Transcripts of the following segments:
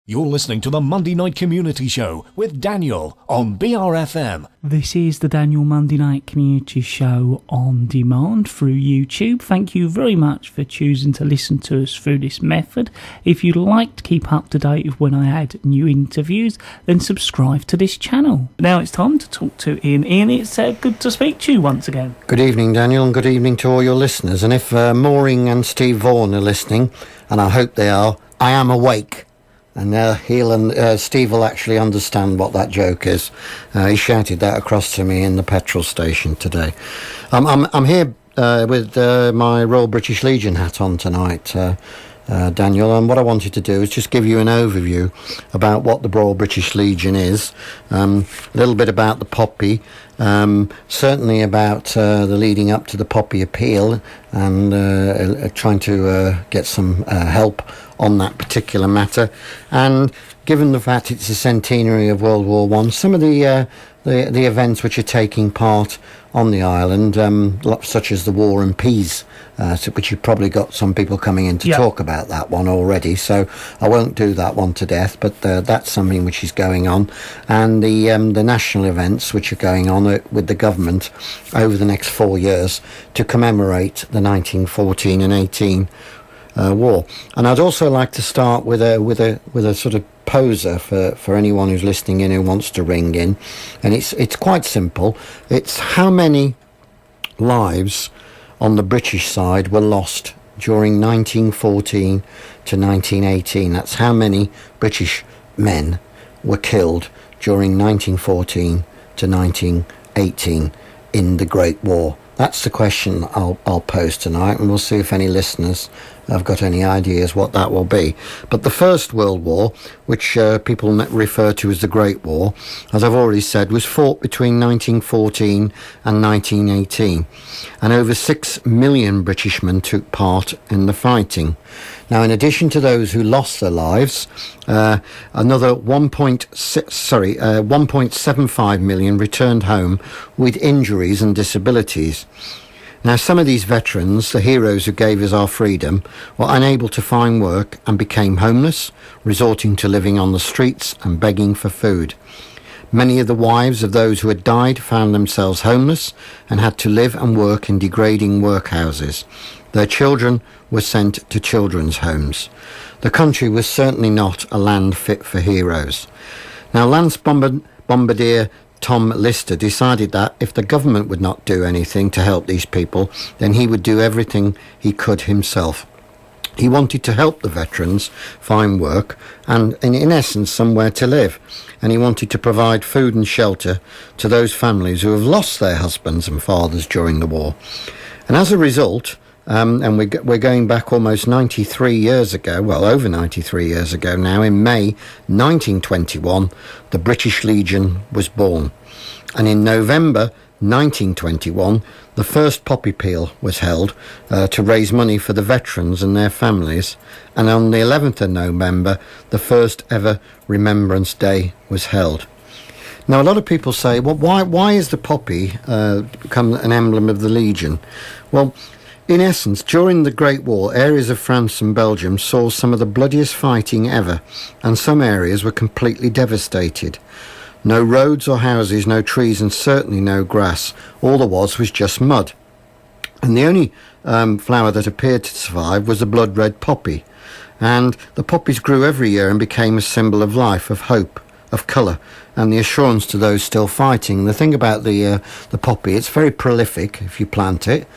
You're listening to the Monday Night Community Show with Daniel on BRFM. This is the Daniel Monday Night Community Show on demand through YouTube. Thank you very much for choosing to listen to us through this method. If you'd like to keep up to date with when I add new interviews, then subscribe to this channel. Now it's time to talk to Ian. Ian, it's good to speak to you once again. Good evening, Daniel, and good evening to all your listeners. And if Mooring and Steve Vaughan are listening, and I hope they are, I am awake. And Steve will actually understand what that joke is. He shouted that across to me in the petrol station today. I'm here with my Royal British Legion hat on tonight, Daniel, and what I wanted to do is just give you an overview about what the Royal British Legion is, a little bit about the Poppy, certainly about the leading up to the Poppy appeal, and trying to get some help on that particular matter. And given the fact it's a centenary of World War I, some of the events which are taking part on the island, such as the War and Peace, which you've probably got some people coming in to talk about that one already, so I won't do that one to death, but that's something which is going on, and the national events which are going on with the government over the next 4 years to commemorate the 1914 and 18 war. And I'd also like to start with a sort of poser for anyone who's listening in who wants to ring in, and it's quite simple. It's how many lives on the British side were lost during 1914 to 1918. That's how many British men were killed during 1914 to 1918 in the Great War. That's the question I'll pose tonight, and we'll see if any listeners have got any ideas what that will be. But the First World War, which people refer to as the Great War, as I've already said, was fought between 1914 and 1918, and over 6 million Britishmen took part in the fighting. Now, in addition to those who lost their lives, another 1.75 million returned home with injuries and disabilities. Now, some of these veterans, the heroes who gave us our freedom, were unable to find work and became homeless, resorting to living on the streets and begging for food. Many of the wives of those who had died found themselves homeless and had to live and work in degrading workhouses. Their children were sent to children's homes. The country was certainly not a land fit for heroes. Now, Lance Bombardier Tom Lister decided that if the government would not do anything to help these people, then he would do everything he could himself. He wanted to help the veterans find work and, in essence, somewhere to live. And he wanted to provide food and shelter to those families who have lost their husbands and fathers during the war. And as a result, and we're going back almost 93 years ago, well, over 93 years ago now, in May 1921, the British Legion was born. And in November 1921, the first Poppy Peel was held to raise money for the veterans and their families. And on the 11th of November, the first ever Remembrance Day was held. Now, a lot of people say, well, why is the poppy become an emblem of the Legion? Well, in essence, during the Great War, areas of France and Belgium saw some of the bloodiest fighting ever, and some areas were completely devastated. No roads or houses, no trees, and certainly no grass. All there was just mud. And the only flower that appeared to survive was the blood-red poppy. And the poppies grew every year and became a symbol of life, of hope, of colour, and the assurance to those still fighting. The thing about the poppy, it's very prolific if you plant it.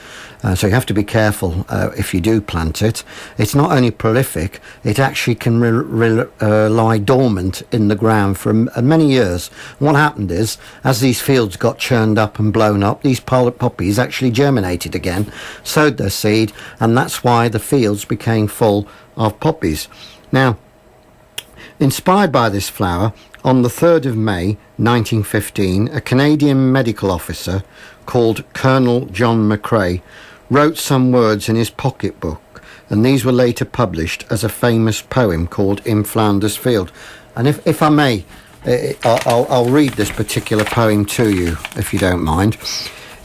So you have to be careful if you do plant it. It's not only prolific, it actually can lie dormant in the ground for many years. And what happened is, as these fields got churned up and blown up, these poppies actually germinated again, sowed their seed, and that's why the fields became full of poppies. Now, inspired by this flower, on the 3rd of May 1915, a Canadian medical officer called Colonel John McCrae wrote some words in his pocketbook, and these were later published as a famous poem called In Flanders Field. And if I may, I'll read this particular poem to you, if you don't mind.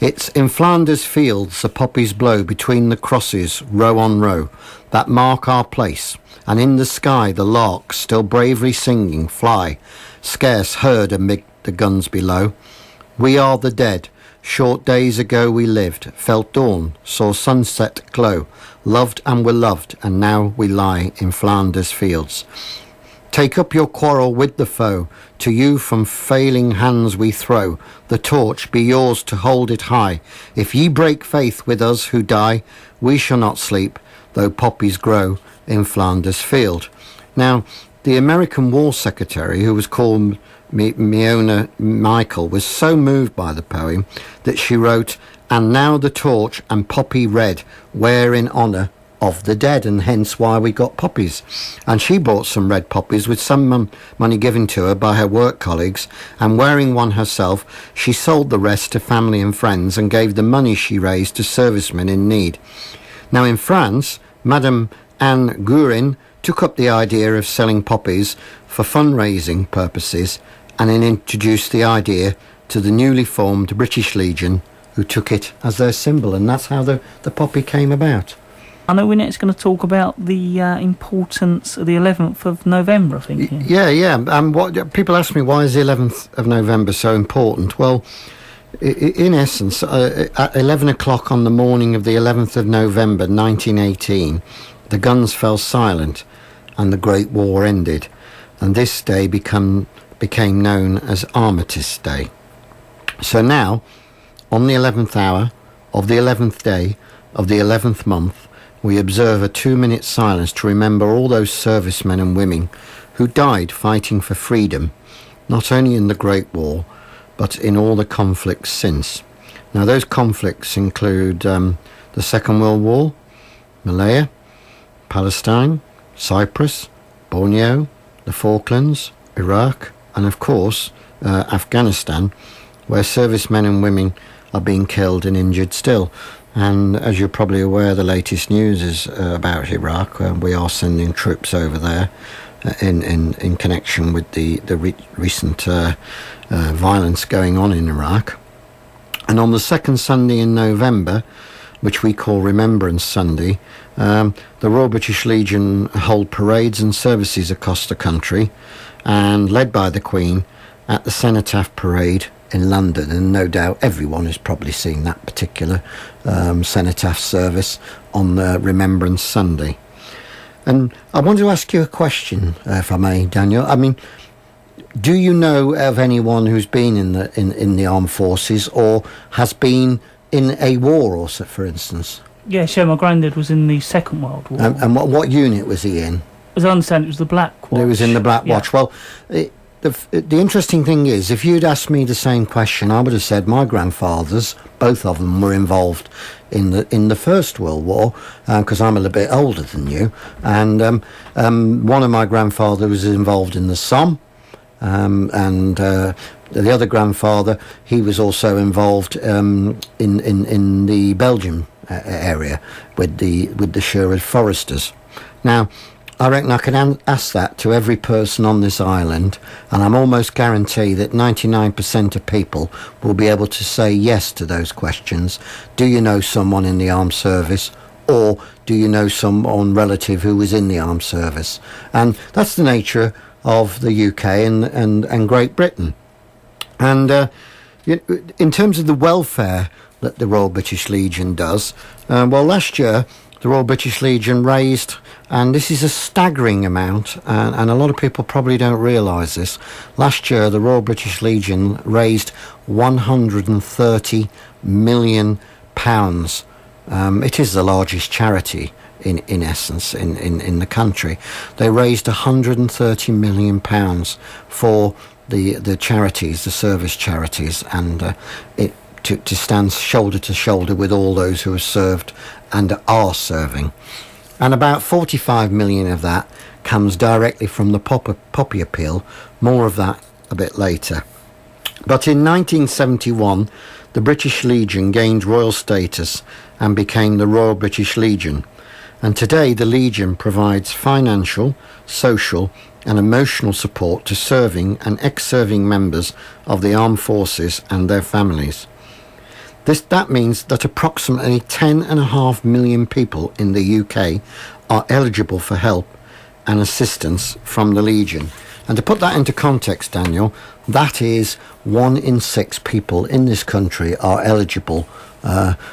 It's in Flanders fields the poppies blow between the crosses, row on row. that mark our place, and in the sky the larks still bravely singing fly, scarce heard amid the guns below. We are the dead. Short days ago we lived, felt dawn, saw sunset glow, loved and were loved, and now we lie in Flanders fields. Take up your quarrel with the foe, to you from failing hands we throw, the torch be yours to hold it high. If ye break faith with us who die, we shall not sleep, though poppies grow in Flanders field. Now, the American War Secretary, who was called Miona Michael, was so moved by the poem that she wrote, "And now the torch and poppy red wear in honour of the dead," and hence why we got poppies. And she bought some red poppies with some money given to her by her work colleagues, and wearing one herself, she sold the rest to family and friends and gave the money she raised to servicemen in need. Now in France, Madame Ian Goodwin took up the idea of selling poppies for fundraising purposes and then introduced the idea to the newly formed British Legion, who took it as their symbol, and that's how the poppy came about. I know we're next going to talk about the importance of the 11th of November, I think. Yeah. What people ask me, why is the 11th of November so important? Well, in essence, at 11 o'clock on the morning of the 11th of November 1918, the guns fell silent and the Great War ended, and this day became known as Armistice Day. So now, on the 11th hour of the 11th day of the 11th month, we observe a 2-minute silence to remember all those servicemen and women who died fighting for freedom, not only in the Great War, but in all the conflicts since. Now, those conflicts include the Second World War, Malaya, Palestine, Cyprus, Borneo, the Falklands, Iraq, and of course, Afghanistan, where servicemen and women are being killed and injured still. And as you're probably aware, the latest news is about Iraq. We are sending troops over there in connection with the recent violence going on in Iraq. And on the second Sunday in November, which we call Remembrance Sunday, the Royal British Legion hold parades and services across the country, and led by the Queen at the Cenotaph Parade in London, and no doubt everyone has probably seen that particular Cenotaph service on Remembrance Sunday. And I want to ask you a question, if I may, Daniel. I mean, do you know of anyone who's been in the armed forces or has been in a war, also, for instance? Yeah, sure. My granddad was in the Second World War. And what unit was he in? As I understand, it was the Black Watch. He was in the Black Watch. Yeah. Well, the interesting thing is, if you'd asked me the same question, I would have said my grandfathers, both of them, were involved in the First World War, because I'm a little bit older than you. And one of my grandfathers was involved in the Somme, and the other grandfather, he was also involved in the Belgium area with the Sherwood Foresters. Now, I reckon I can ask that to every person on this island, and I'm almost guarantee that 99% of people will be able to say yes to those questions. Do you know someone in the armed service? Or do you know someone relative who was in the armed service? And that's the nature of the UK and Great Britain. And in terms of the welfare that the Royal British Legion does, well, last year the Royal British Legion raised, and this is a staggering amount, and a lot of people probably don't realise this. Last year, the Royal British Legion raised £130 million. It is the largest charity, in essence, in the country. They raised £130 million for the charities, the service charities, and to stand shoulder to shoulder with all those who have served and are serving. And about 45 million of that comes directly from the poppy appeal. More of that a bit later. But in 1971, the British Legion gained royal status and became the Royal British Legion. And today the Legion provides financial, social and emotional support to serving and ex-serving members of the armed forces and their families. That means that approximately 10.5 million people in the UK are eligible for help and assistance from the Legion. And to put that into context, Daniel, that is 1 in 6 people in this country are eligible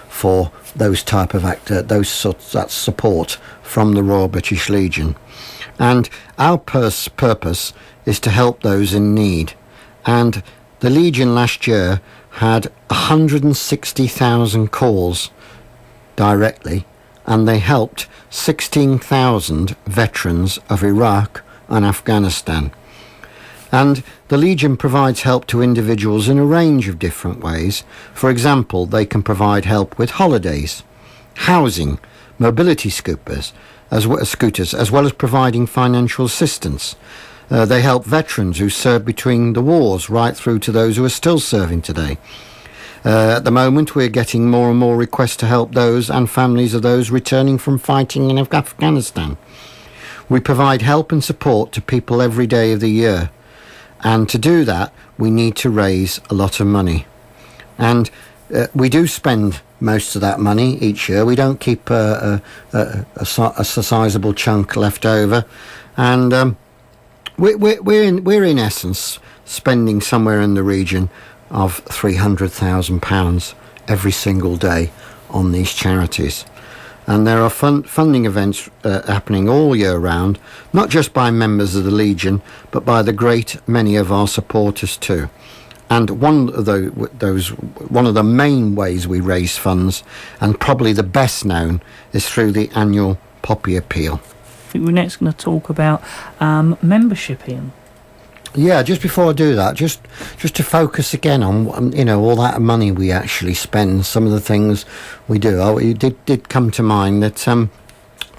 for those type of that support from the Royal British Legion. And our purpose is to help those in need. And the Legion last year had 160,000 calls directly, and they helped 16,000 veterans of Iraq and Afghanistan. And the Legion provides help to individuals in a range of different ways. For example, they can provide help with holidays, housing, mobility scooters, as well as providing financial assistance. They help veterans who served between the wars right through to those who are still serving today. At the moment, we're getting more and more requests to help those and families of those returning from fighting in Afghanistan. We provide help and support to people every day of the year. And to do that, we need to raise a lot of money. And we do spend most of that money each year. We don't keep a sizable chunk left over. And we're in essence spending somewhere in the region of £300,000 every single day on these charities. And there are funding events happening all year round, not just by members of the Legion, but by the great many of our supporters too. And one of the main ways we raise funds, and probably the best known, is through the annual Poppy Appeal. I think we're next going to talk about membership, Ian. Yeah, just before I do that, just to focus again on all that money we actually spend, some of the things we do. It did come to mind that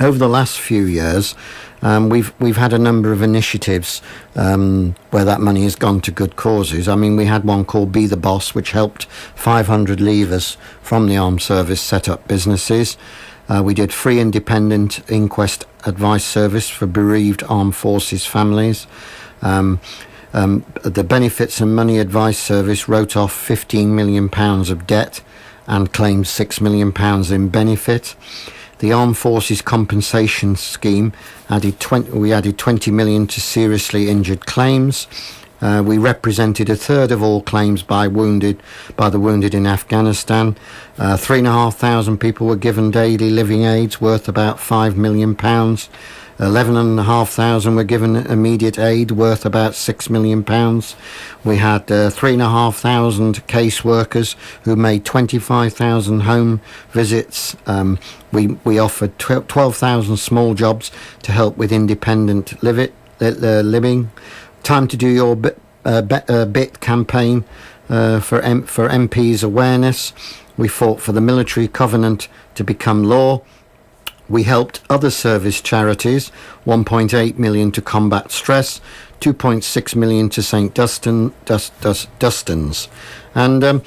over the last few years, we've had a number of initiatives where that money has gone to good causes. I mean, we had one called Be the Boss, which helped 500 leavers from the armed service set up businesses. We did free independent inquest advice service for bereaved armed forces families. The Benefits and Money Advice Service wrote off £15 million of debt and claimed £6 million in benefit. The Armed Forces Compensation Scheme added 20 million to seriously injured claims. We represented a third of all claims by the wounded in Afghanistan. 3,500 people were given daily living aids worth about £5 million. 11,500 were given immediate aid worth about £6 million. We had 3,500 caseworkers who made 25,000 home visits. We offered 12,000 small jobs to help with independent living. Time to Do Your Bit campaign for MPs awareness. We fought for the military covenant to become law. We helped other service charities, 1.8 million to combat stress, 2.6 million to St Dustins. And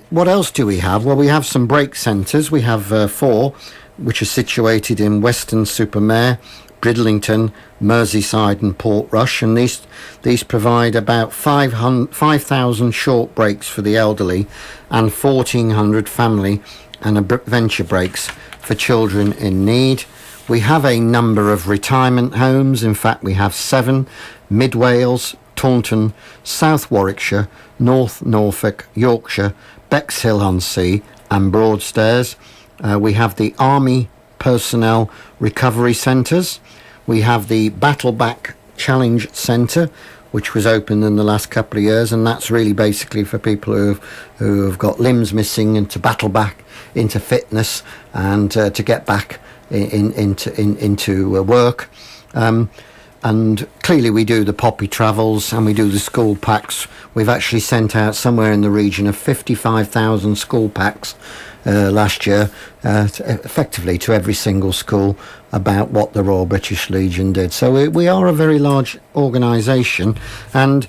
what else do we have? Well, we have some break centres. We have 4, which are situated in Weston-super-Mare, Bridlington, Merseyside and Portrush, and these provide about 5,000 short breaks for the elderly and 1,400 family and adventure breaks for children in need. We have a number of retirement homes. In fact, we have 7: Mid Wales, Taunton, South Warwickshire, North Norfolk, Yorkshire, Bexhill-on-Sea and Broadstairs. We have the Army Personnel Recovery Centres. We have the Battleback Challenge Centre, which was opened in the last couple of years, and that's really basically for people who have got limbs missing and to battle back into fitness and to get back into work. And clearly we do the Poppy Travels and we do the school packs. We've actually sent out somewhere in the region of 55,000 school packs last year, effectively to every single school, about what the Royal British Legion did. So we are a very large organisation, and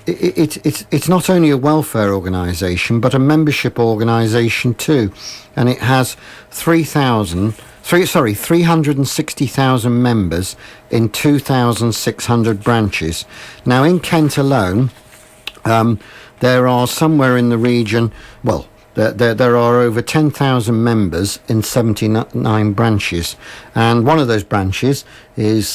it's not only a welfare organisation but a membership organisation too, and it has 360,000 members in 2,600 branches. Now in Kent alone, there are somewhere in the region, well, There are over 10,000 members in 79 branches, and one of those branches is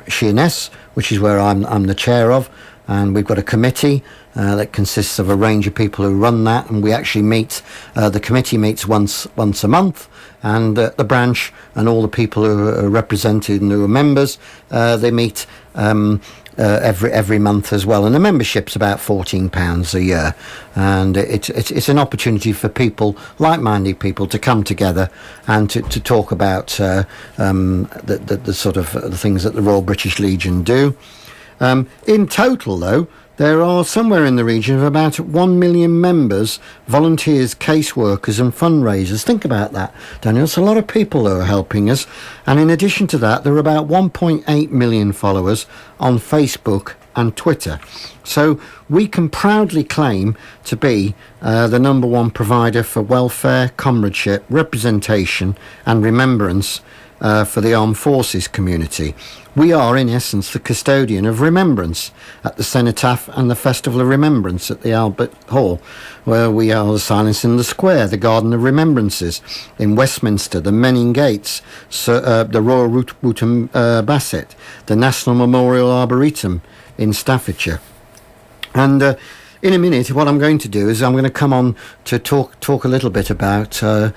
Sheerness, which is where I'm the chair of, and we've got a committee that consists of a range of people who run that, and we actually meet. The committee meets once a month, and the branch and all the people who are represented and who are members, they meet every month as well, and the membership's about £14 a year, and it's an opportunity for people, like-minded people, to come together and to talk about the sort of the things that the Royal British Legion do. In total, though, there are somewhere in the region of about 1 million members, volunteers, caseworkers and fundraisers. Think about that, Daniel. It's a lot of people who are helping us. And in addition to that, there are about 1.8 million followers on Facebook and Twitter. So we can proudly claim to be the number one provider for welfare, comradeship, representation and remembrance for the armed forces community. We are, in essence, the custodian of remembrance at the Cenotaph and the Festival of Remembrance at the Albert Hall, where we are the Silence in the Square, the Garden of Remembrances in Westminster, the Menin Gates, the Royal Wootton Bassett, the National Memorial Arboretum in Staffordshire. And in a minute, what I'm going to do is I'm going to come on to talk a little bit about the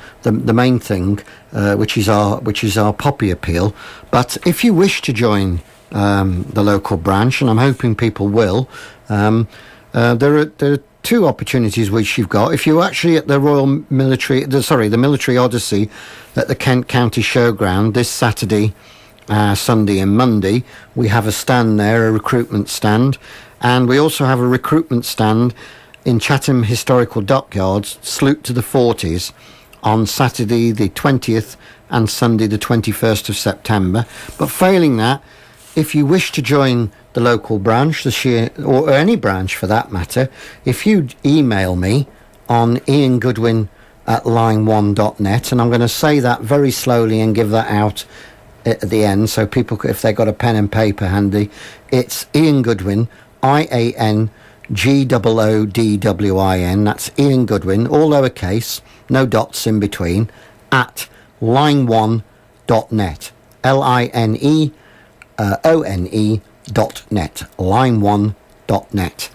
main thing, which is our poppy appeal. But if you wish to join the local branch, and I'm hoping people will, there are two opportunities which you've got. If you're actually at the the Military Odyssey at the Kent County Showground this Saturday, Sunday and Monday, we have a stand there, a recruitment stand. And we also have a recruitment stand in Chatham Historical Dockyards, Salute to the 40s, on Saturday the 20th and Sunday the 21st of September. But failing that, if you wish to join the local branch, or any branch for that matter, if you email me on Ian Goodwin at line1.net, and I'm going to say that very slowly and give that out at the end, so people, if they've got a pen and paper handy, it's Ian Goodwin, IANGOODWIN, that's Ian Goodwin, all lowercase, no dots in between, at line1.net, LINEONE.net, line1.net.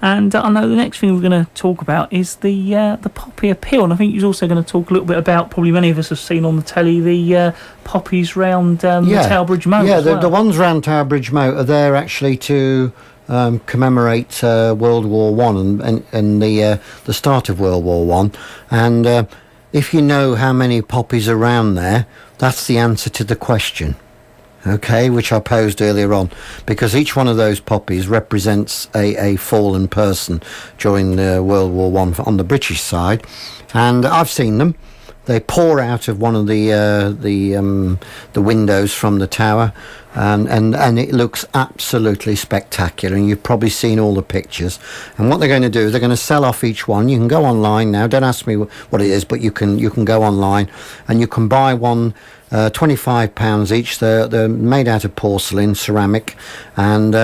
And I know the next thing we're going to talk about is the poppy appeal, and I think you're also going to talk a little bit about, probably many of us have seen on the telly, the poppies round the Tower Bridge Moat. Yeah, as well. The ones round Tower Bridge Moat are there actually to commemorate World War One and the start of World War One. And if you know how many poppies are around there, that's the answer to the question. Okay, which I posed earlier on, because each one of those poppies represents a fallen person during World War One on the British side, and I've seen them. They pour out of one of the windows from the tower, and it looks absolutely spectacular. And you've probably seen all the pictures. And what they're going to do, they're going to sell off each one. You can go online now. Don't ask me what it is, but you can go online and you can buy one. £25 each. They're made out of porcelain, ceramic, and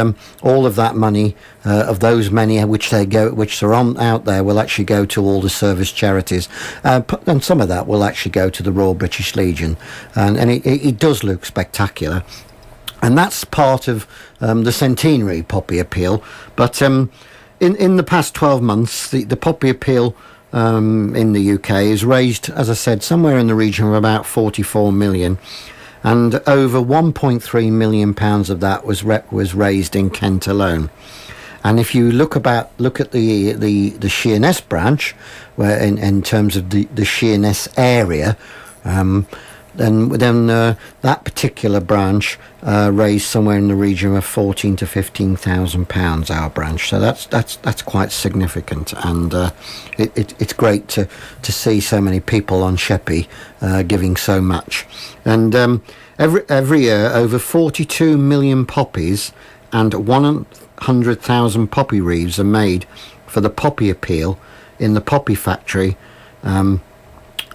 all of that money of those many which are out there will actually go to all the service charities, and some of that will actually go to the Royal British Legion, and it does look spectacular. And that's part of the centenary poppy appeal. But in the past 12 months, the poppy appeal in the UK is raised, as I said, somewhere in the region of about 44 million, and over 1.3 million pounds of that was raised in Kent alone. And if you look at the Sheerness branch, where in terms of the Sheerness area, then that particular branch raised somewhere in the region of £14,000 to £15,000. Our branch, so that's quite significant, and it's great to see so many people on Sheppey giving so much. And every year, over 42 million poppies and 100,000 poppy wreaths are made for the poppy appeal in the poppy factory.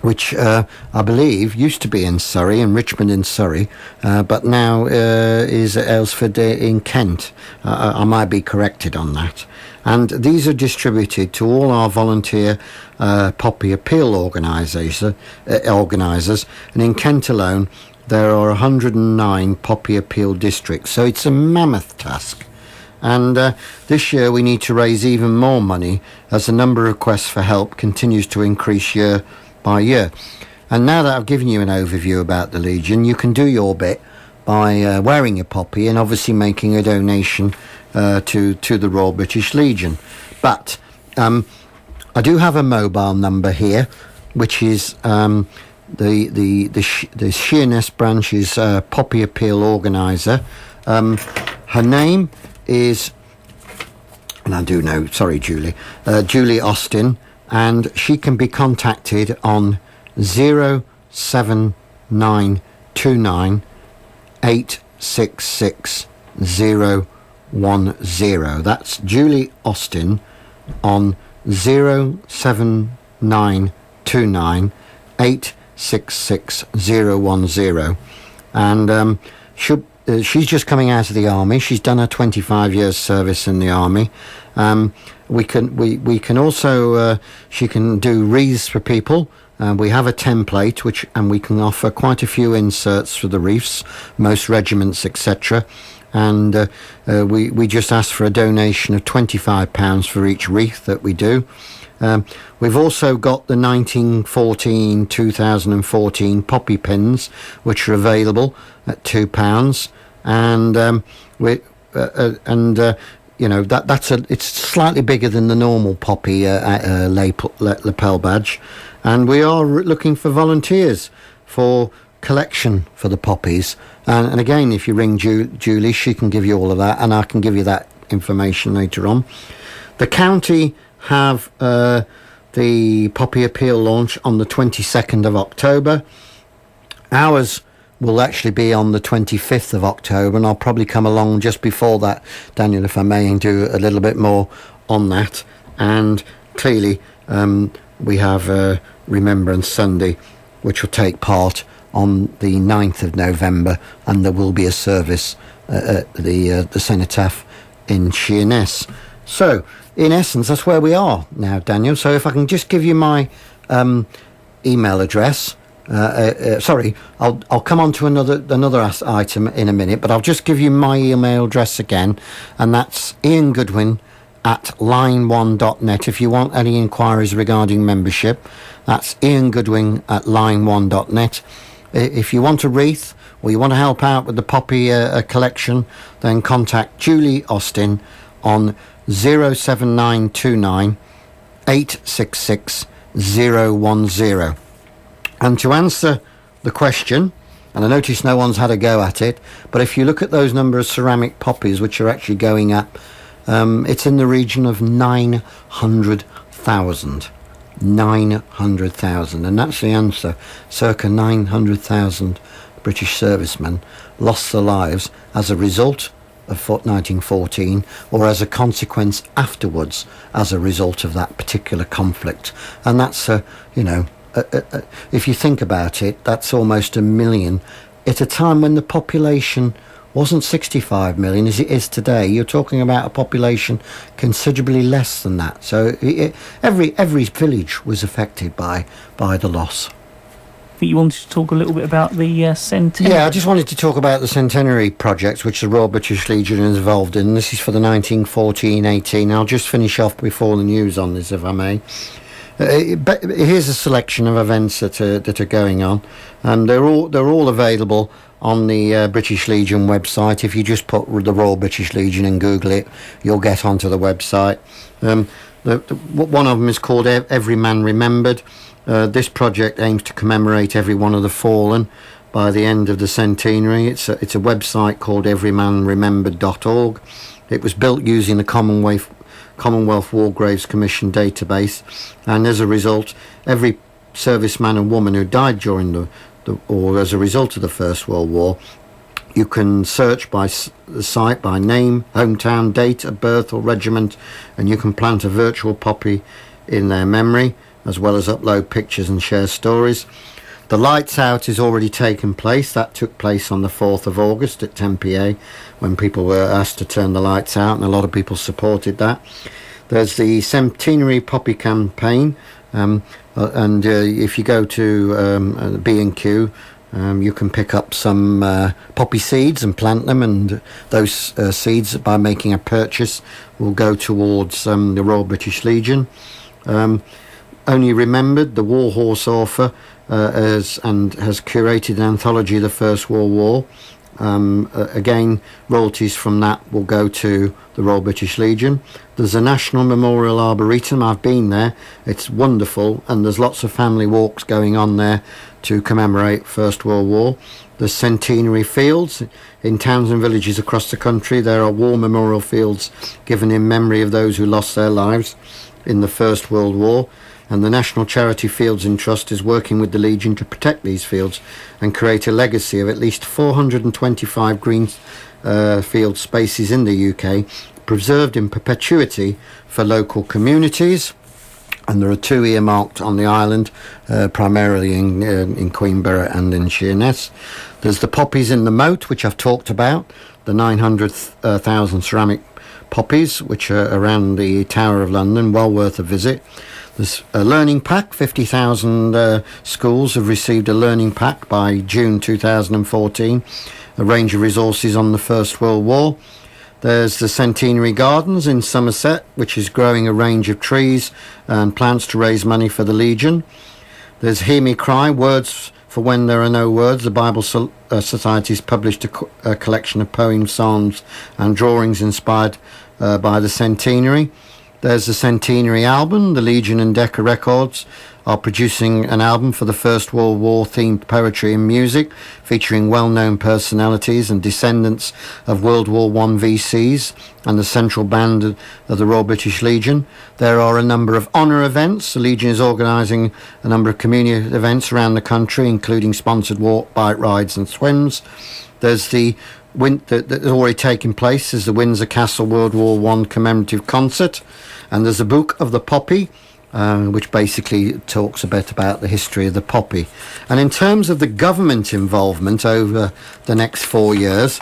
which I believe used to be in Surrey, in Richmond in Surrey, but now is at Aylesford in Kent. I might be corrected on that. And these are distributed to all our volunteer poppy appeal organisers. And in Kent alone, there are 109 poppy appeal districts. So it's a mammoth task. And this year we need to raise even more money as the number of requests for help continues to increase year by year. And now that I've given you an overview about the Legion, you can do your bit by wearing a poppy and obviously making a donation to the Royal British Legion. But I do have a mobile number here, which is the Sheerness branch's poppy appeal organiser. Her name is, and I do know, sorry Julie, Julie Austin, and she can be contacted on 07929 866 010. That's Julie Austin on 07929 866 010. And she's just coming out of the army. She's done her 25 years service in the army. We can also she can do wreaths for people. We have a template and we can offer quite a few inserts for the reefs, most regiments, etc. And we just ask for a donation of £25 for each wreath that we do. We've also got the 1914-2014 poppy pins, which are available at £2, and it's slightly bigger than the normal poppy lapel badge, and we are looking for volunteers for collection for the poppies. And again, if you ring Julie, she can give you all of that, and I can give you that information later on. The county have the poppy appeal launch on the 22nd of October. Ours will actually be on the 25th of October, and I'll probably come along just before that, Daniel, if I may, and do a little bit more on that. And clearly we have Remembrance Sunday, which will take part on the 9th of November, and there will be a service at the Cenotaph in Sheerness. So in essence, that's where we are now, Daniel. So if I can just give you my email address. Sorry, I'll come on to another item in a minute, but I'll just give you my email address again, and that's Ian Goodwin at line1.net. If you want any inquiries regarding membership, that's Ian Goodwin at line1.net. If you want a wreath or you want to help out with the poppy collection, then contact Julie Austin on 07929 866 010. And to answer the question, and I notice no one's had a go at it, but if you look at those number of ceramic poppies which are actually going up, it's in the region of 900,000. 900,000, and that's the answer. Circa 900,000 British servicemen lost their lives as a result of 1914, or as a consequence afterwards as a result of that particular conflict. And that's if you think about it, that's almost 1 million at a time when the population wasn't 65 million as it is today. You're talking about a population considerably less than that. So every village was affected by the loss. I think you wanted to talk a little bit about the centenary. Yeah, I just wanted to talk about the centenary project which the Royal British Legion is involved in. This is for the 1914-18. I'll just finish off before the news on this, if I may. Here's a selection of events that are going on, and they're all available on the British Legion website. If you just put the Royal British Legion and Google it, you'll get onto the website. One of them is called Every Man Remembered. This project aims to commemorate every one of the fallen by the end of the centenary. It's a website called everymanremembered.org. It was built using the Commonwealth War Graves Commission database, and as a result, every serviceman and woman who died during or as a result of the First World War, you can search by the site by name, hometown, date of birth or regiment, and you can plant a virtual poppy in their memory. as well as upload pictures and share stories. The Lights Out is already taken place. That took place on the 4th of August at 10 p.m. when people were asked to turn the lights out, and a lot of people supported that. There's the Centenary Poppy Campaign, and if you go to B&Q, you can pick up some poppy seeds and plant them, and those seeds, by making a purchase, will go towards the Royal British Legion. Only Remembered, the War Horse author, has curated an anthology of the First World War. Again, royalties from that will go to the Royal British Legion. There's a National Memorial Arboretum. I've been there. It's wonderful, and there's lots of family walks going on there to commemorate First World War. There's centenary fields in towns and villages across the country. There are war memorial fields given in memory of those who lost their lives in the First World War. And the National Charity Fields and Trust is working with the Legion to protect these fields and create a legacy of at least 425 green field spaces in the UK, preserved in perpetuity for local communities. And there are 2 earmarked on the island, primarily in Queenborough and in Sheerness. There's the poppies in the moat, which I've talked about, the 900,000 ceramic poppies, which are around the Tower of London, well worth a visit. There's a learning pack. 50,000 schools have received a learning pack by June 2014, a range of resources on the First World War. There's the Centenary Gardens in Somerset, which is growing a range of trees and plants to raise money for the Legion. There's Hear Me Cry, Words for When There Are No Words. The Bible Society has published a collection of poems, psalms and drawings inspired by the centenary. There's the Centenary Album. The Legion and Decca Records are producing an album for the First World War themed poetry and music, featuring well-known personalities and descendants of World War I VCs and the central band of the Royal British Legion. There are a number of honour events. The Legion is organising a number of community events around the country, including sponsored walk, bike rides and swims. There's the that's already taken place is the Windsor Castle World War I commemorative concert, and there's a Book of the Poppy, which basically talks a bit about the history of the poppy. And in terms of the government involvement over the next 4 years,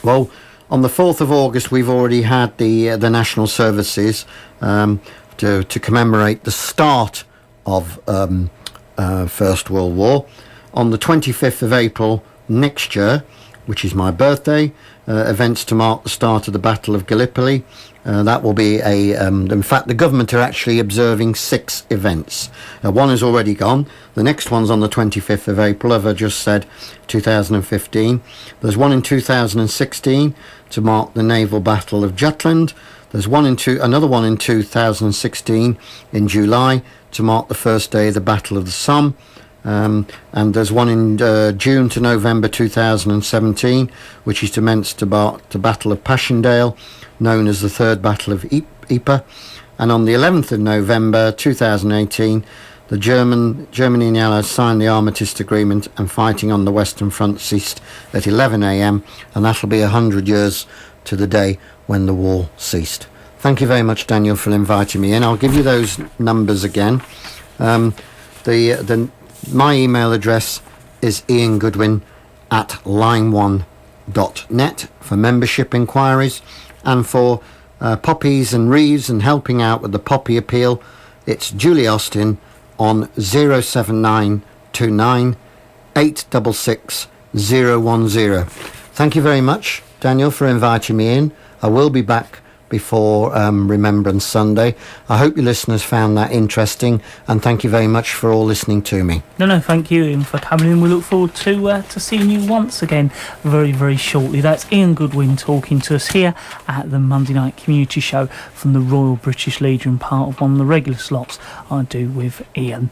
well, on the 4th of August we've already had the national services to commemorate the start of First World War. On the 25th of April next year, which is my birthday, events to mark the start of the Battle of Gallipoli. That will be in fact, the government are actually observing 6 events. One is already gone. The next one's on the 25th of April, as I just said, 2015. There's one in 2016 to mark the naval battle of Jutland. There's another one in 2016 in July to mark the first day of the Battle of the Somme. And there's one in June to November 2017, which is to commence the Battle of Passchendaele, known as the Third Battle of Ypres. And on the 11th of November 2018, Germany and the Allies signed the Armistice Agreement, and fighting on the Western Front ceased at 11 a.m, and that'll be 100 years to the day when the war ceased. Thank you very much, Daniel, for inviting me in. I'll give you those numbers again. My email address is iangoodwin@line1.net for membership inquiries, and for poppies and wreaths and helping out with the poppy appeal, it's Julie Austin on 07929 866 010. Thank you very much, Daniel, for inviting me in. I will be back before Remembrance Sunday. I hope your listeners found that interesting, and thank you very much for all listening to me. No, thank you, Ian, for coming in. We look forward to seeing you once again very, very shortly. That's Ian Goodwin talking to us here at the Monday Night Community Show from the Royal British Legion, part of one of the regular slots I do with Ian.